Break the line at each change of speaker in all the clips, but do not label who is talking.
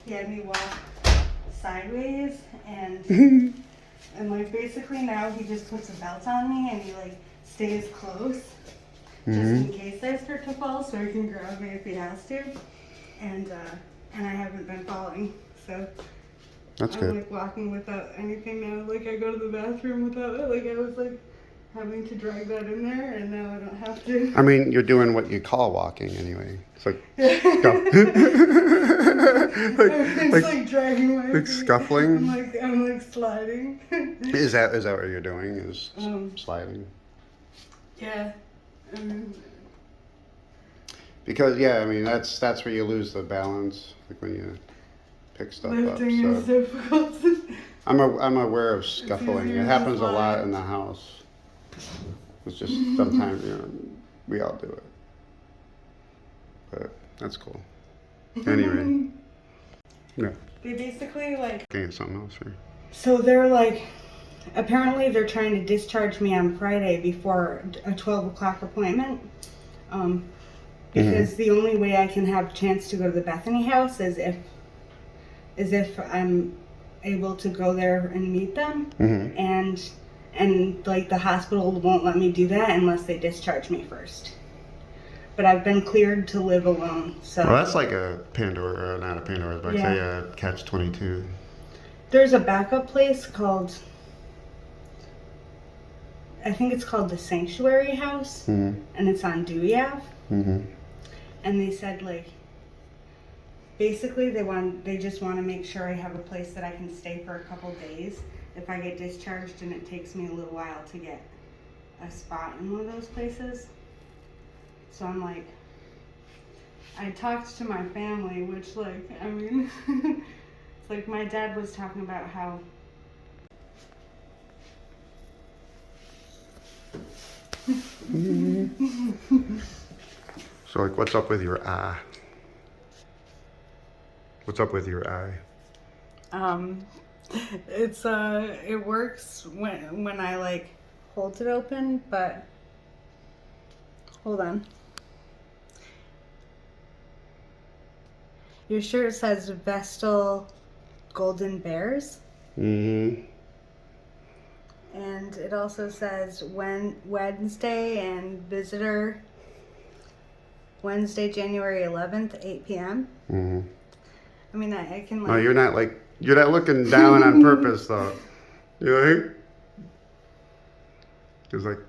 he had me walk sideways, and and like basically now he just puts a belt on me and he like stays close just in case I start to fall, so he can grab me if he has to. And I haven't been falling, so
That's
I'm
good.
like walking without anything now. Like I go to the bathroom without it. Like I was like having to drag that in there, and now I don't have to.
I mean, you're doing what you call walking anyway. It's like
It's like dragging my
like
feet.
scuffling.
I'm like sliding.
Is that what you're doing? Is sliding?
Yeah.
Because I mean that's where you lose the balance, like when you pick stuff
Lifting
up.
is difficult.
I'm aware of scuffling.
easier
It
to
happens a lot
slide.
in the house. It's just sometimes we all do it, but that's cool. Anyway, yeah.
They basically like.
Looking at something else here.
So they're like, apparently they're trying to discharge me on Friday before a 12 o'clock appointment. Because the only way I can have a chance to go to the Bethany house is if I'm able to go there and meet them. And like the hospital won't let me do that unless they discharge me first. But I've been cleared to live alone, so.
Well, that's like a Pandora, not a Pandora, but say a catch-22.
There's a backup place called, I think it's called the Sanctuary House, and it's on Dewey Ave. And they said like, basically they just want to make sure I have a place that I can stay for a couple days if I get discharged, and it takes me a little while to get a spot in one of those places. So I'm like, I talked to my family, which like, I mean, it's like my dad was talking about how
So like, what's up with your eye? What's up with your eye?
it's it works when I like hold it open, but hold on. Your shirt says Vestal Golden Bears. And it also says Wednesday and visitor Wednesday, January 11th, 8 p.m. I mean, I can like.
No, you're not looking down on purpose though. You know? It's like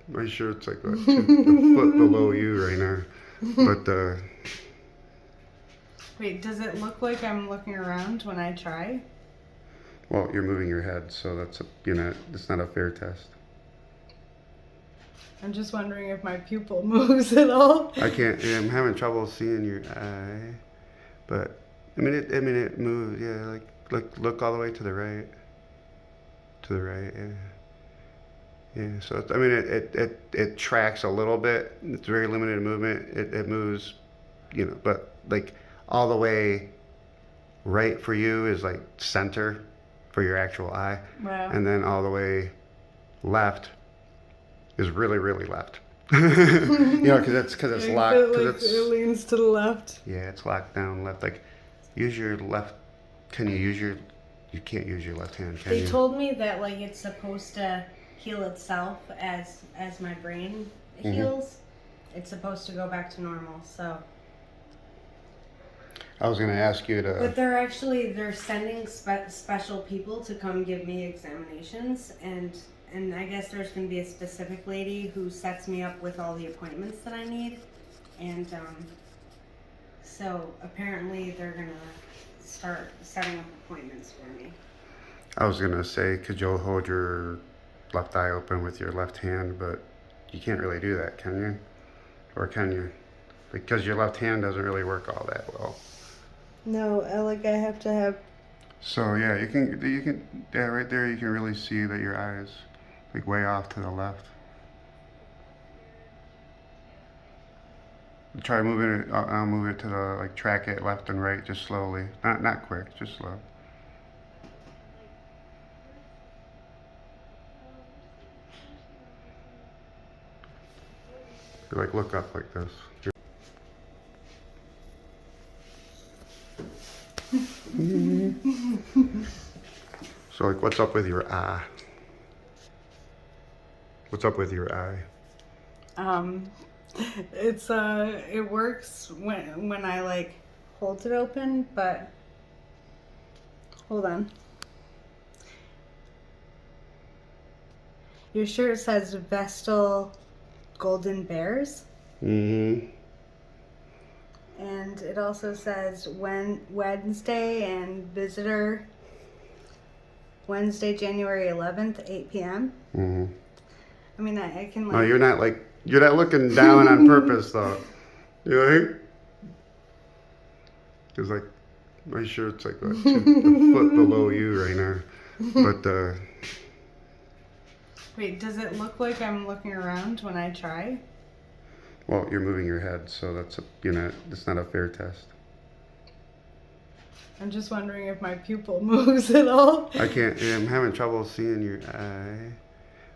my shirt's like a foot below you right now. But
Wait, does it look like I'm looking around when I try?
well, you're moving your head, so that's it's not a fair test.
I'm just wondering if my pupil moves at all.
I'm having trouble seeing your eye, but I mean it moves. Yeah, like look all the way to the right. To the right, yeah. So I mean it tracks a little bit. It's very limited movement. It moves, but like all the way right for you is like center for your actual eye,
Wow.
and then all the way left is really, really left. Because it's locked.
It leans to the left.
Yeah, it's locked down left. Like, use your left. Can you use your? You can't use your left hand, can you?
They told me that like it's supposed to heal itself as my brain heals. It's supposed to go back to normal. So.
I was going to ask you to.
But they're sending special people to come give me examinations, and I guess there's going to be a specific lady who sets me up with all the appointments that I need, and so apparently they're going to start setting up appointments for me.
I was going to say, could you hold your left eye open with your left hand, but you can't really do that, can you? Or can you? Because your left hand doesn't really work all that well.
No, I have to have.
So yeah, you can right there you can really see that your eye is like way off to the left. Try moving it. I'll move it to the track it left and right, just slowly. Not quick, just slow. You look up like this. So, like, what's up with your eye? What's up with your eye?
It works when I like hold it open, but hold on. Your shirt says Vestal Golden Bears.
Mm-hmm.
And it also says Wednesday and visitor Wednesday, January 11th, 8 p.m.
Mm-hmm.
I mean, I can like...
No, you're not looking down on purpose, though. You know? Because, like, my shirt's like a foot below you right now. But,
Wait, does it look like I'm looking around when I try?
well, you're moving your head, so it's not a fair test.
I'm just wondering if my pupil moves at all.
I'm having trouble seeing your eye.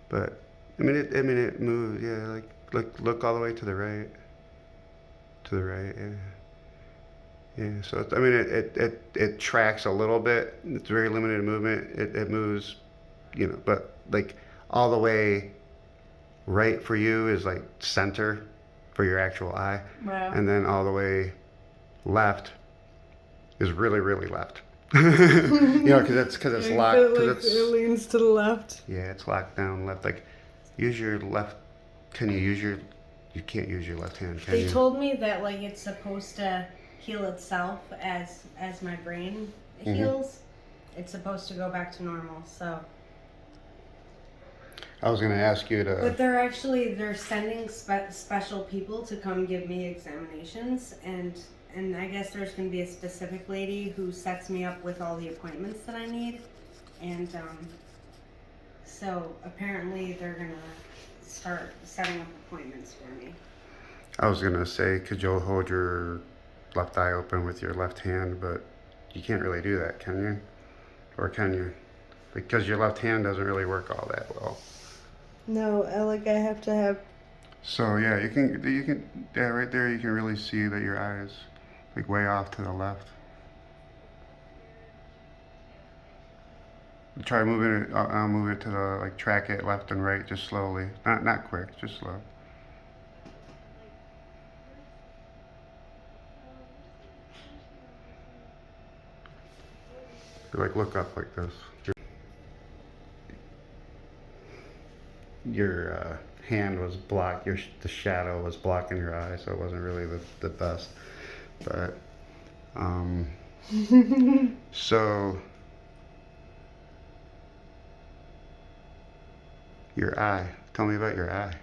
But, it moves, yeah, like, look all the way to the right. To the right, yeah. Yeah, so it tracks a little bit. It's very limited movement. It moves, but like all the way right for you is like center for your actual eye,
Wow.
and then all the way left is really really left. Because it's locked.
It leans to the left.
Yeah, it's locked down left. Like, use your left. Can you use your? You can't use your left hand, can you?
They told me that like it's supposed to heal itself as my brain heals. It's supposed to go back to normal. So.
I was gonna ask you to.
But they're sending special people to come give me examinations, and I guess there's gonna be a specific lady who sets me up with all the appointments that I need, and so apparently they're gonna start setting up appointments for me.
I was gonna say, could you hold your left eye open with your left hand, but you can't really do that, can you? Or can you? Because your left hand doesn't really work all that well.
No, I have to have.
So yeah, you can yeah, right there you can really see that your eye is like way off to the left. Try moving it. I'll move it to the like track it left and right, just slowly, not quick, just slow. Like look up like this. Your hand was blocked. The shadow was blocking your eye, so it wasn't really the best. But so your eye. Tell me about your eye.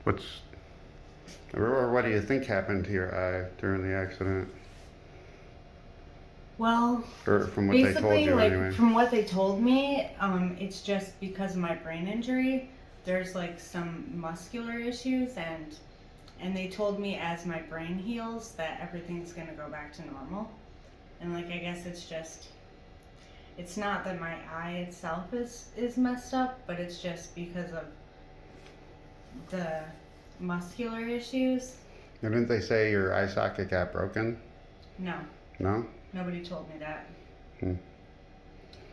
What do you think happened to your eye during the accident?
Well,
Or from what they told you, anyway.
From what they told me, it's just because of my brain injury. There's like some muscular issues, and they told me as my brain heals that everything's gonna go back to normal. And like I guess it's not that my eye itself is messed up, but it's just because of the muscular issues.
Didn't they say your eye socket got broken?
No.
No?
Nobody told me that.
Hmm.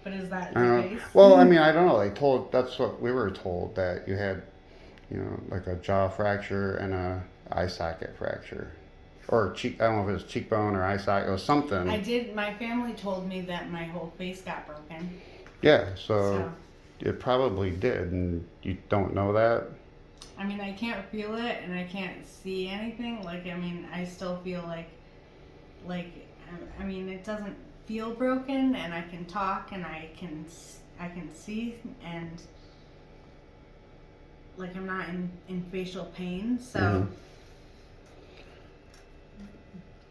But is that
I
the
don't know.
case?
Well, I mean, I don't know. That's what we were told, that you had, like a jaw fracture and a eye socket fracture. Or cheek, I don't know if it was cheekbone or eye socket, it was something.
My family told me that my whole face got broken.
Yeah, so it probably did, and you don't know that?
I mean, I can't feel it, and I can't see anything. Like, I mean, I still feel like, I mean, it doesn't feel broken, and I can talk, and I can see, and like I'm not in facial pain, so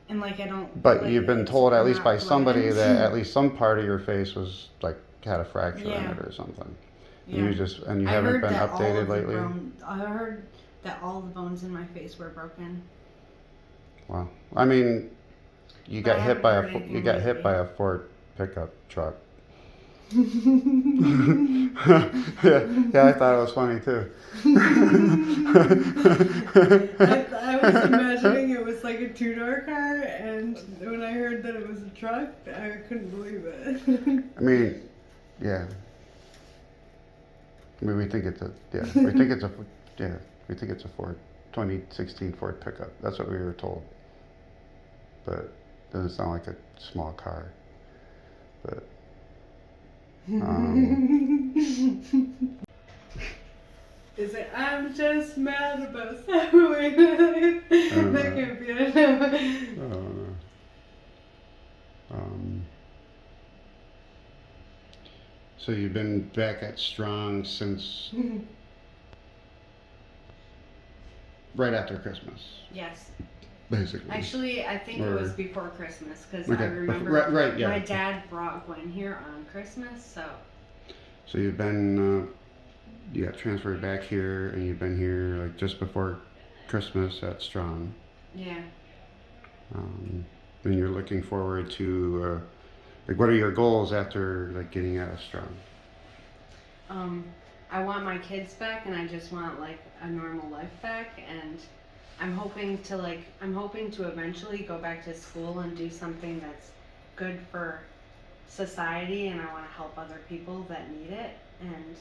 and like I don't.
But
like,
you've been told, at least by
not
somebody,
blind.
that at least some part of your face was like had a fracture in it or something.
Yeah.
And you haven't been updated lately?
I heard that all the bones in my face were broken.
Wow. I mean, you got hit by a Ford pickup truck. Yeah, I thought it was funny too.
I was imagining it was like a two-door car, and when I heard that it was a truck, I couldn't believe it.
I mean, yeah. I mean, we think it's a, yeah, we think it's a, yeah, we think it's a Ford, 2016 Ford pickup. That's what we were told. But it doesn't sound like a small car. But,
Is it, I'm just mad about Subway. That can't be it.
So you've been back at Strong since right after Christmas,
Yes.
basically.
Actually, I think it was before Christmas, because
Okay,
I remember
right, yeah.
my dad brought Gwen here on Christmas, so.
So you've been, you got transferred back here, and you've been here like just before Christmas at Strong.
Yeah.
And you're looking forward to, like, what are your goals after like getting out of Strong?
I want my kids back, and I just want like a normal life back, and I'm hoping to eventually go back to school and do something that's good for society, and I want to help other people that need it, and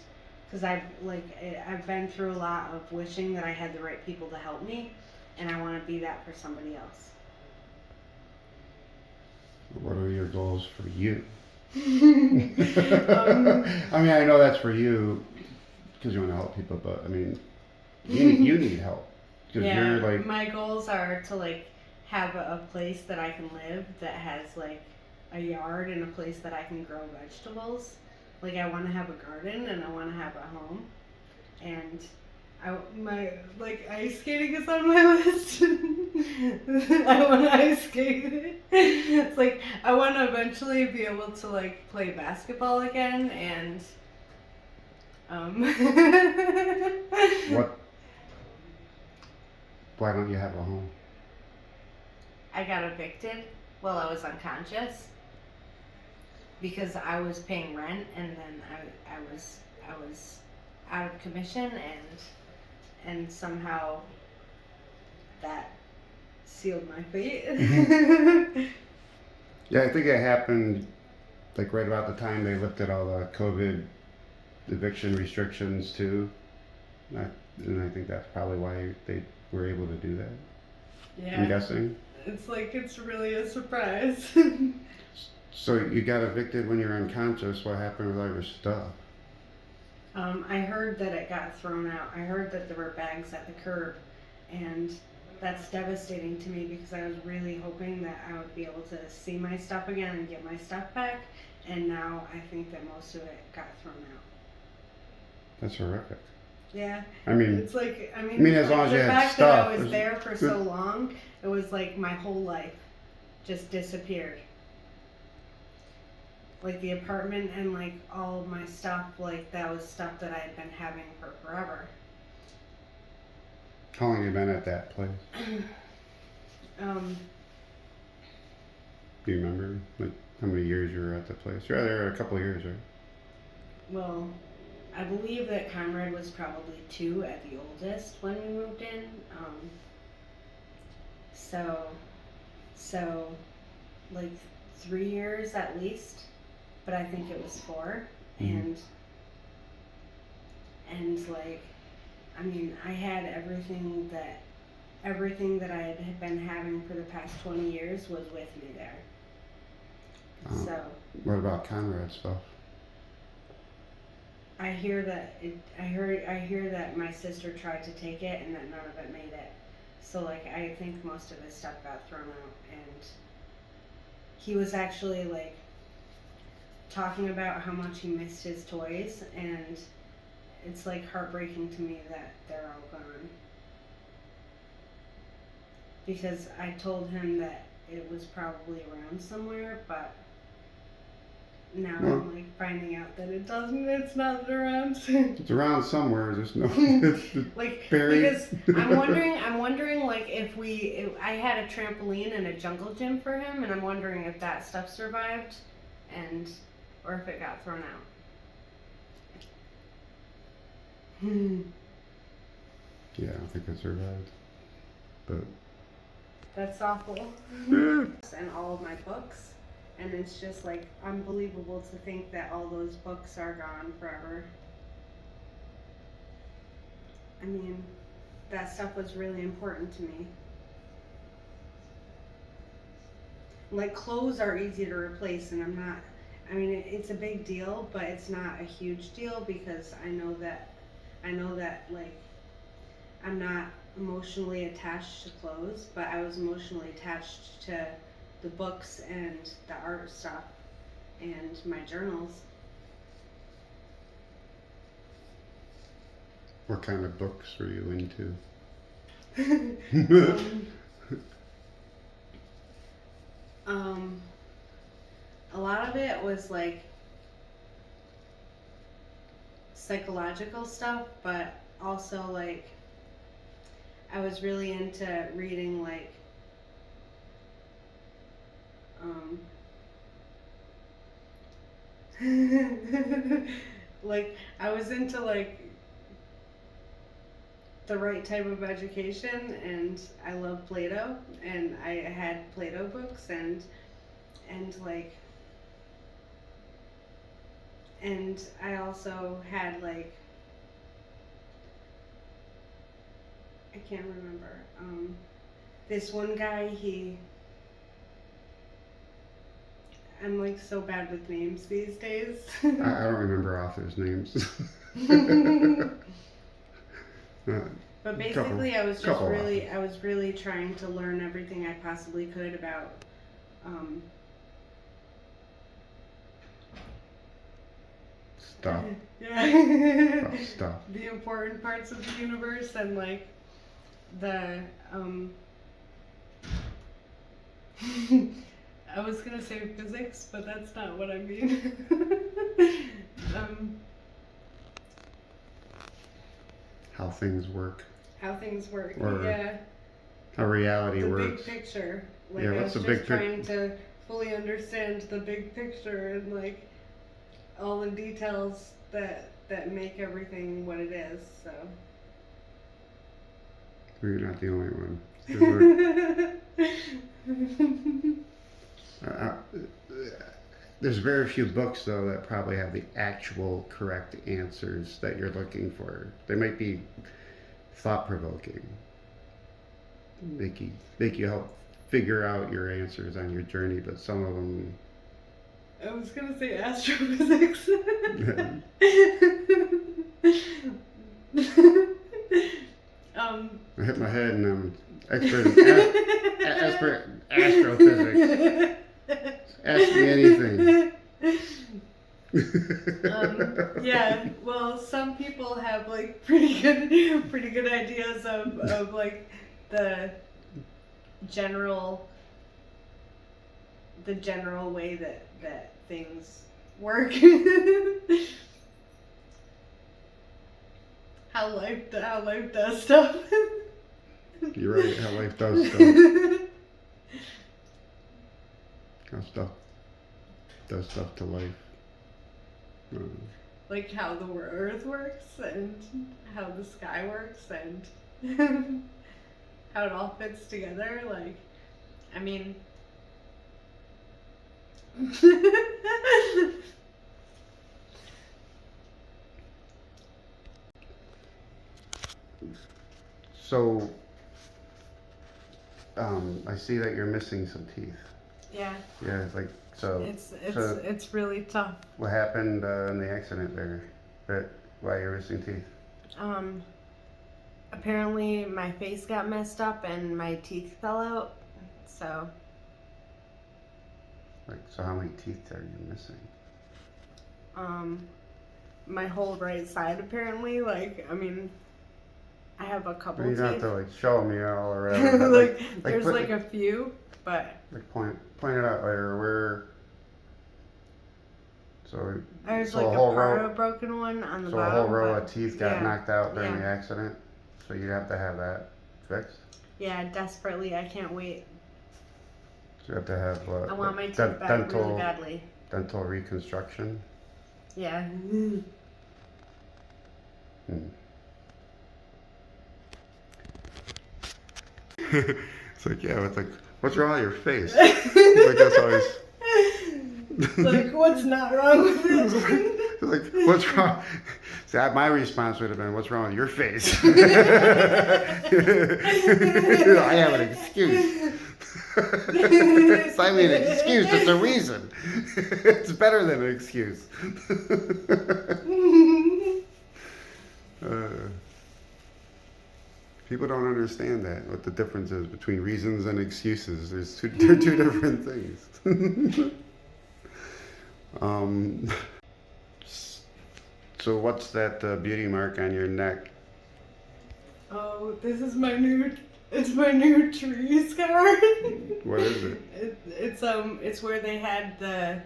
because I've been through a lot of wishing that I had the right people to help me, and I want to be that for somebody else.
What are your goals for you? I mean, I know that's for you because you want to help people, but I mean, you need help.
Yeah,
you're like,
my goals are to like have a place that I can live that has like a yard and a place that I can grow vegetables. Like I want to have a garden and I want to have a home, and ice skating is on my list. I want to ice skate. It's like I want to eventually be able to like play basketball again, and
what? Why don't you have a home?
I got evicted while I was unconscious because I was paying rent, and then I was out of commission, and somehow that sealed my fate.
Yeah, I think it happened like right about the time they lifted all the COVID eviction restrictions too. And I think that's probably why they were able to do that.
Yeah.
I'm guessing.
It's like it's really a surprise.
So you got evicted when you were unconscious. What happened with all your stuff?
I heard that it got thrown out. I heard that there were bags at the curb, and that's devastating to me because I was really hoping that I would be able to see my stuff again and get my stuff back, and now I think that most of it got thrown out.
That's horrific.
Yeah.
I mean,
it's like
as long as you had
the fact
stuff,
that I was there for so long, it was like my whole life just disappeared. Like the apartment and like all of my stuff, like that was stuff that I had been having for forever.
How long have you been at that place? Do you remember like how many years you were at the place? You were there a couple of years, right?
Well, I believe that Conrad was probably 2 at the oldest when we moved in. So like 3 years at least, but I think it was 4.
Mm-hmm.
And like, I mean, I had everything that I had been having for the past 20 years was with me there. So.
What about Conrad's stuff?
I hear that my sister tried to take it and that none of it made it. So like I think most of his stuff got thrown out, and he was actually like talking about how much he missed his toys, and it's like heartbreaking to me that they're all gone. Because I told him that it was probably around somewhere, but now I'm like finding out that it's not around.
It's around somewhere, just no.
Like
buried.
Because I'm wondering like if I had a trampoline and a jungle gym for him, and I'm wondering if that stuff survived, or if it got thrown out.
Yeah, I don't think it survived, but
That's awful.
Yeah.
And all of my books, and it's just like unbelievable to think that all those books are gone forever. I mean, that stuff was really important to me. Like clothes are easy to replace, and I mean, it's a big deal, but it's not a huge deal because I know that like I'm not emotionally attached to clothes, but I was emotionally attached to the books and the art stuff and my journals.
What kind of books were you into?
A lot of it was like psychological stuff, but also like I was really into reading like like I was into like the right type of education, and I love Plato, and I had Plato books and like, and I also had like, I can't remember, this one guy, I'm like so bad with names these days.
I don't remember authors' names.
But basically I was really trying to learn everything I possibly could about
Stuff.
Yeah.
Stuff.
The important parts of the universe, and like the I was gonna say physics, but that's not what I mean.
How things work.
How things work,
Or
yeah.
how reality
The
works.
big picture. Like
Yeah,
I
what's
was
the
just
big
trying to fully understand the big picture and like all the details that make everything what it is. So
Well, you're not the only one. There's very few books, though, that probably have the actual correct answers that you're looking for. They might be thought-provoking, make you help figure out your answers on your journey, but some of them.
I was gonna say astrophysics.
I hit my head and I'm expert in astrophysics. Ask me anything.
Yeah, well, some people have like pretty good ideas of like the general way that things work. how life does stuff.
You're right, how life does stuff. How stuff does stuff to life.
Like how the earth works and how the sky works and how it all fits together. Like, I mean,
so, I see that you're missing some teeth.
yeah,
Yeah, like, so.
It's really tough.
What happened in the accident there? Why you're missing teeth?
Apparently my face got messed up and my teeth fell out. So.
Like, so how many teeth are you missing?
My whole right side apparently. Like, I mean, I have a couple
You
teeth.
don't have to like show me all around. But,
like, there's like a few, but.
Like point it out later where. So.
There's
so
like
a whole
part
row,
of a broken one on the
so
bottom.
a whole row
but,
of teeth got
yeah,
knocked out during
yeah.
the accident. So you have to have that fixed.
Yeah, desperately. I can't wait.
So you have to have what?
I want my teeth back really badly.
Dental reconstruction.
Yeah.
like, yeah, it's like, what's wrong with your face? Like, that's always.
Like, what's not wrong with it?
Like, what's wrong? See, my response would have been, what's wrong with your face? I have an excuse. It's not even an excuse, it's a reason. It's better than an excuse. People don't understand that, what the difference is between reasons and excuses. They're two different things. So what's that beauty mark on your neck?
Oh, this is it's my new tree scar.
What is it?
It's where they had the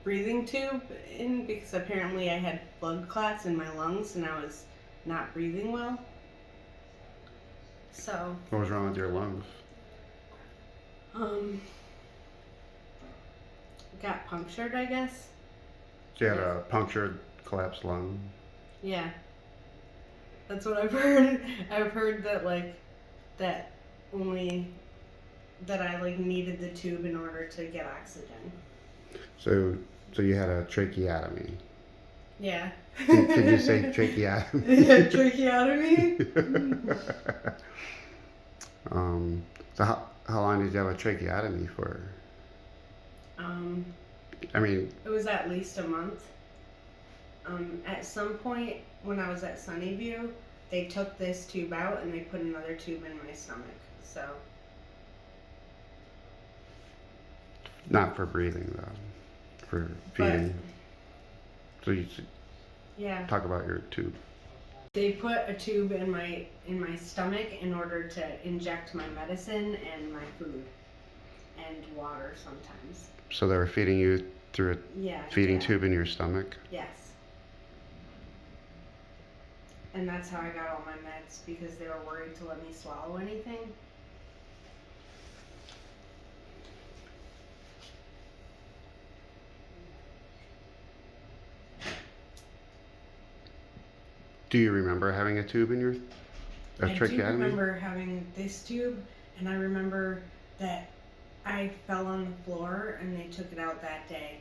breathing tube in because apparently I had blood clots in my lungs and I was not breathing well. So.
What was wrong with your lungs?
Got punctured, I guess.
So you had a punctured, collapsed lung?
Yeah. That's what I've heard. I've heard that I needed the tube in order to get oxygen.
So you had a tracheotomy.
Yeah.
Could you say tracheotomy?
Yeah, tracheotomy.
So how long did you have a tracheotomy for? I mean,
it was at least a month. At some point when I was at Sunnyview, they took this tube out and they put another tube in my stomach. So.
Not for breathing though, for feeding. So you should talk about your tube.
They put a tube in my stomach in order to inject my medicine and my food and water sometimes.
So they were feeding you through a feeding tube in your stomach?
Yes. And that's how I got all my meds because they were worried to let me swallow anything.
Do you remember having a tube in your tracheotomy?
I do remember having this tube, and I remember that I fell on the floor and they took it out that day.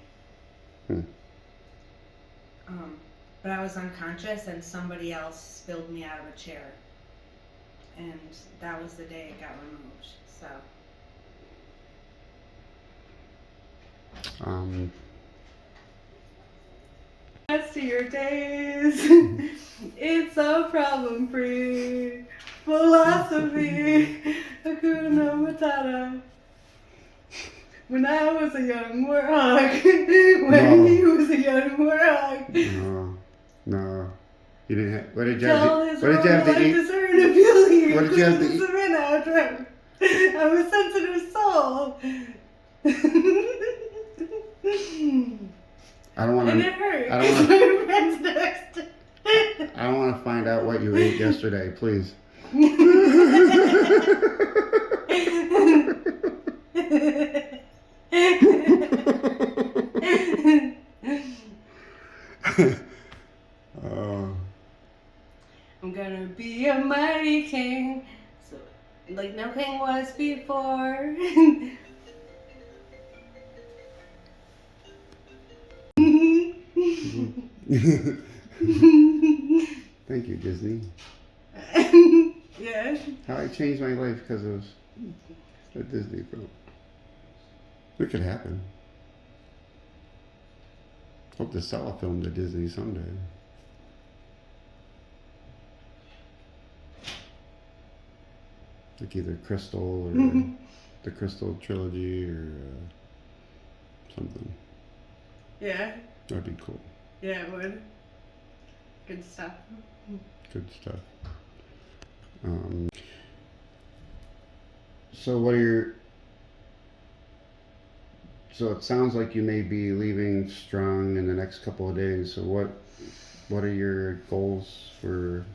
But I was unconscious and somebody else spilled me out of a chair. And that was the day it got removed, so. As to your days, it's a problem-free philosophy. Hakuna Matata. When I was a young warthog, when he was a young warthog.
No. You didn't have, what did you have to eat? What did you have to eat?
I'm a sensitive soul.
I don't want to.
And it hurts.
I don't want to find out what you ate yesterday, please.
I'm gonna be a mighty king, so like no king was before.
Thank you, Disney.
Yeah.
How I changed my life because of a Disney film. It could happen. Hope to sell a film to Disney someday. Like either Crystal or the Crystal trilogy or something.
Yeah.
That'd be cool.
Yeah, it would. Good stuff.
Good stuff. So what are your... So it sounds like you may be leaving strong in the next couple of days. So what are your goals for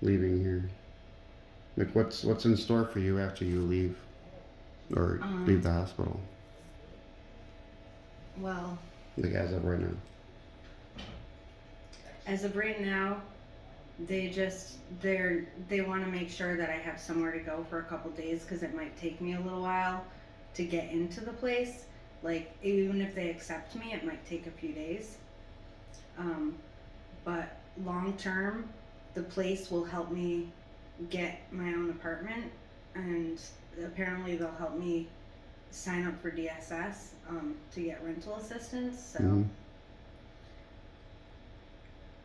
leaving here? Like what's in store for you after you leave or leave the hospital?
Well,
like as of right now.
As of right now, they want to make sure that I have somewhere to go for a couple days because it might take me a little while to get into the place. Like, even if they accept me, it might take a few days. But long term, the place will help me get my own apartment, and apparently they'll help me sign up for DSS to get rental assistance. So,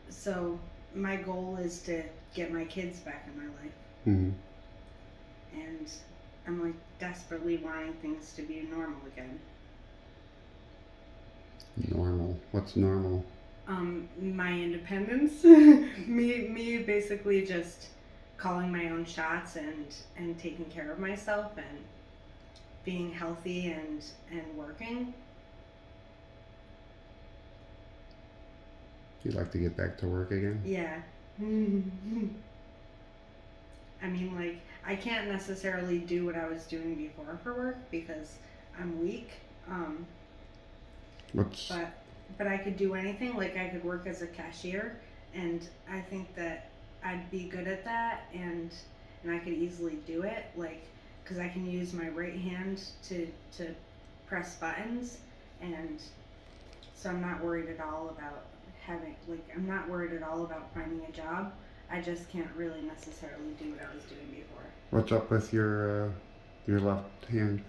so my goal is to get my kids back in my life, and I'm like desperately wanting things to be normal again.
Normal? What's normal?
My independence. me basically just calling my own shots and taking care of myself and being healthy and working.
You'd like to get back to work again?
Yeah. I mean, like, I can't necessarily do what I was doing before for work because I'm weak. But I could do anything. Like, I could work as a cashier, and I think that I'd be good at that, and I could easily do it, like, because I can use my right hand to press buttons, and so I'm not worried at all about I'm not worried at all about finding a job. I just can't really necessarily do what I was doing before.
What's up with your left hand?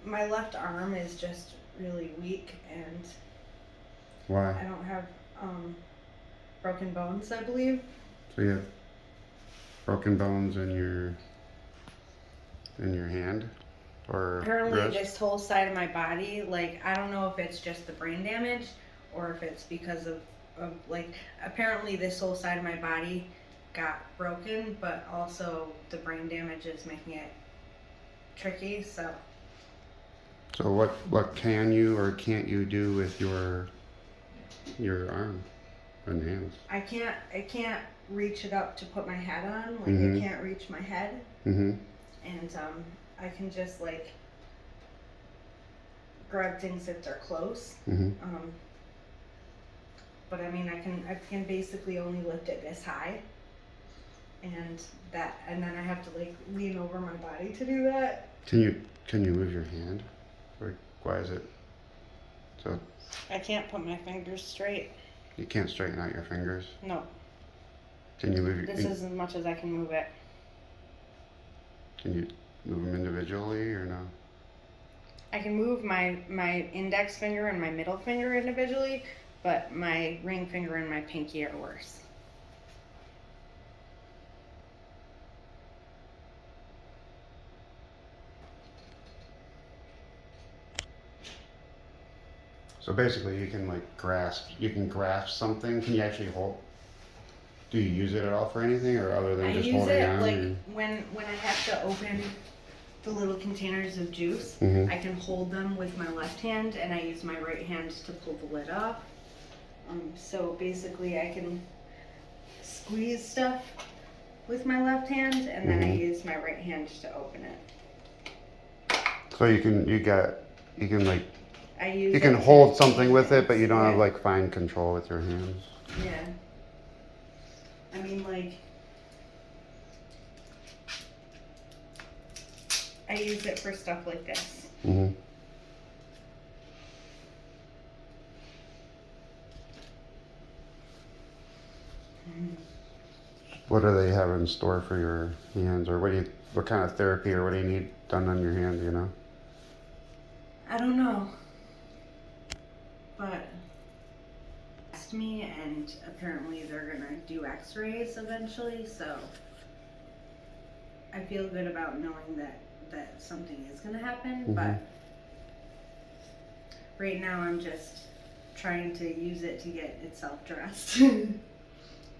My left arm is just really weak, and
Why?
I don't have broken bones, I believe.
So you have broken bones in your hand, or
Apparently
wrist?
this whole side of my body, like, I don't know if it's just the brain damage or if it's because of like, apparently this whole side of my body got broken, but also the brain damage is making it tricky. So
what can you or can't you do with your arm and hands?
I can't reach it up to put my hat on. Like, I can't reach my head.
Mm-hmm.
And I can just, like, grab things if they're close. But I mean, I can basically only lift it this high, and then I have to, like, lean over my body to do that.
Can you move your hand? Like, why is it so?
I can't put my fingers straight.
You can't straighten out your fingers?
No.
Can you move your?
This is as much as I can move it.
Can you move them individually or no?
I can move my index finger and my middle finger individually, but my ring finger and my pinky are worse.
So basically, you can grasp something. Can you actually hold? Do you use it at all for anything, or other than just holding on?
I use it like when I have to open the little containers of juice. I can hold them with my left hand, and I use my right hand to pull the lid off. So basically, I can squeeze stuff with my left hand, and then I use my right hand to open it.
So you can like.
You
can hold something with it, but you don't have like fine control with your hands.
Yeah. I mean, like, I use it for stuff like this.
What do they have in store for your hands, or what kind of therapy, or what do you need done on your hand? You know.
I don't know. But asked me, and apparently they're gonna do x-rays eventually, so I feel good about knowing that something is gonna happen. But right now I'm just trying to use it to get itself dressed.
And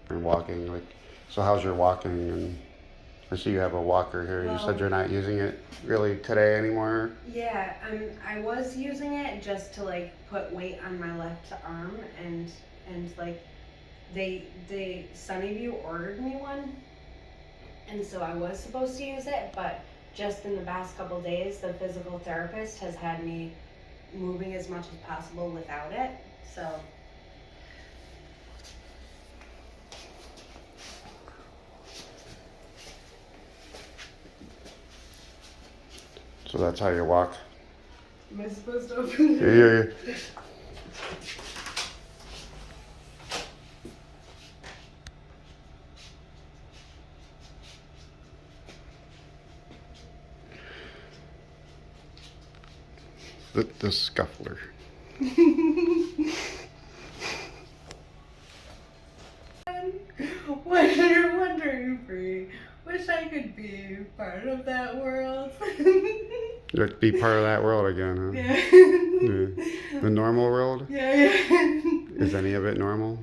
walking, like, so how's your walking? And I see you have a walker here.
Well,
you said you're not using it really today anymore.
Yeah, I was using it just to, like, put weight on my left arm, and like Sunnyview ordered me one, and so I was supposed to use it, but just in the past couple days, the physical therapist has had me moving as much as possible without it. So
So that's how you walk.
Am I supposed to open it?
Yeah. The scuffler.
Wondering free. Wish I could be part of that world.
You'd be part of that world again, huh?
Yeah.
The normal world?
Yeah.
Is any of it normal?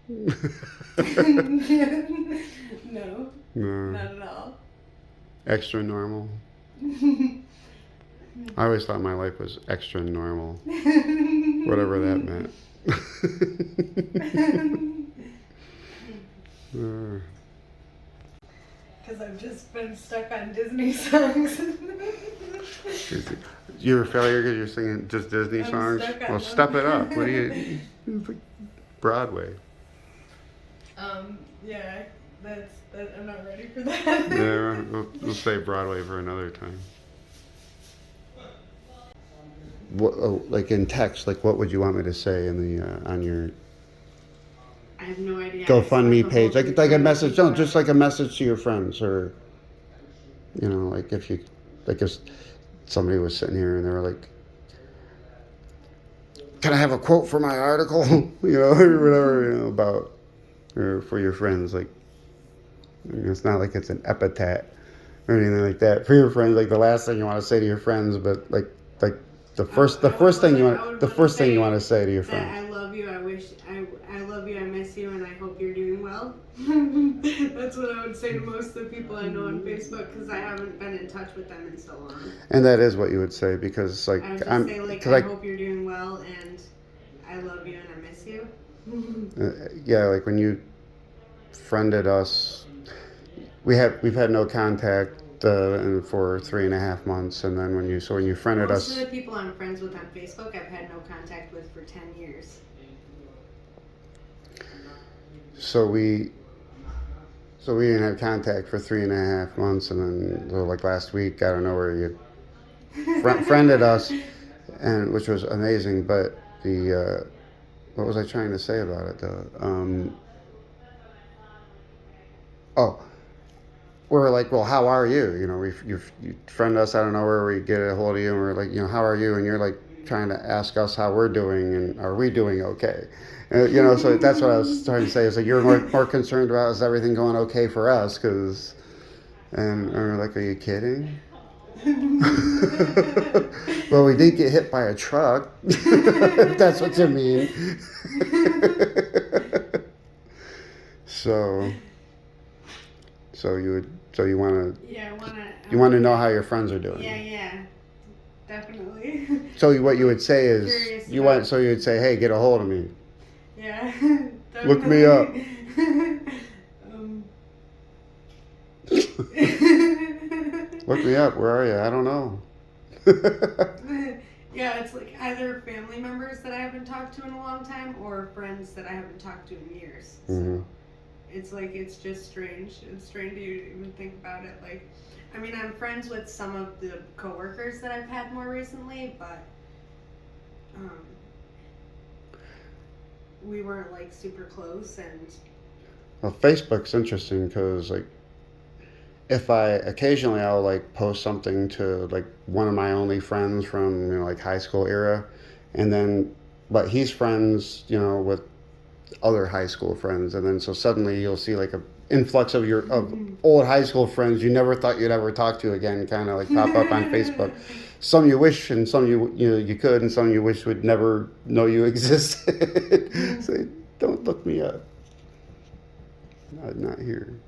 No.
No.
Not at all.
Extra normal? I always thought my life was extra normal. Whatever that meant.
Because I've just been stuck on Disney songs.
You're a failure because you're singing just Disney songs? Well, step it up. What do you... It's like Broadway.
Yeah, I'm not ready for that.
Yeah, we'll save Broadway for another time. What, like in text, like what would you want me to say in the on your
I have no idea.
GoFundMe page? Like a message, no, just like a message to your friends, or like if somebody was sitting here and they were like, "Can I have a quote for my article?" Or whatever, about, or for your friends, like. It's not like it's an epithet or anything like that for your friends. Like the last thing you want to say to your friends, but like the first thing you want to say to your friends.
I love you. I love you. I miss you, and I hope you're doing well. That's what I would say to most of the people I know on Facebook, because I haven't been in touch with them in so long.
And that is what you would say, because like
I would just say I hope you're doing well, and I love you, and I miss you.
Yeah, like when you friended us. We've had no contact for 3.5 months, and then when you friended us.
Most of the people I'm friends with on Facebook, I've had no contact with for 10 years.
So we didn't have contact for 3.5 months, and then like last week, I don't know where you friended us, and which was amazing. But what was I trying to say about it though? We were like, well, how are you? You friend us, I don't know where we get a hold of you, and we're like, how are you? And you're like trying to ask us how we're doing, and are we doing okay? So that's what I was trying to say. Is like you're more concerned about is everything going okay for us? And we're like, are you kidding? Well, we did get hit by a truck. If that's what you mean. So you want to? Yeah, I want to. You want to know how your friends are doing?
Yeah, definitely.
So what you would say is you would say, hey, get a hold of me.
Yeah. Definitely.
Look me up. Look me up. Where are you? I don't know.
Yeah, it's like either family members that I haven't talked to in a long time, or friends that I haven't talked to in years.
Mm-hmm.
So it's just strange. It's strange to even think about it. Like, I mean, I'm friends with some of the coworkers that I've had more recently, but we weren't like super close. And
well, Facebook's interesting because like if I'll like post something to like one of my only friends from like high school era, and then but he's friends with other high school friends, and then so suddenly you'll see like a influx of old high school friends you never thought you'd ever talk to again kind of like pop up on Facebook. Some you wish, and some you could, and some you wish would never know you existed. So don't look me up. Not here.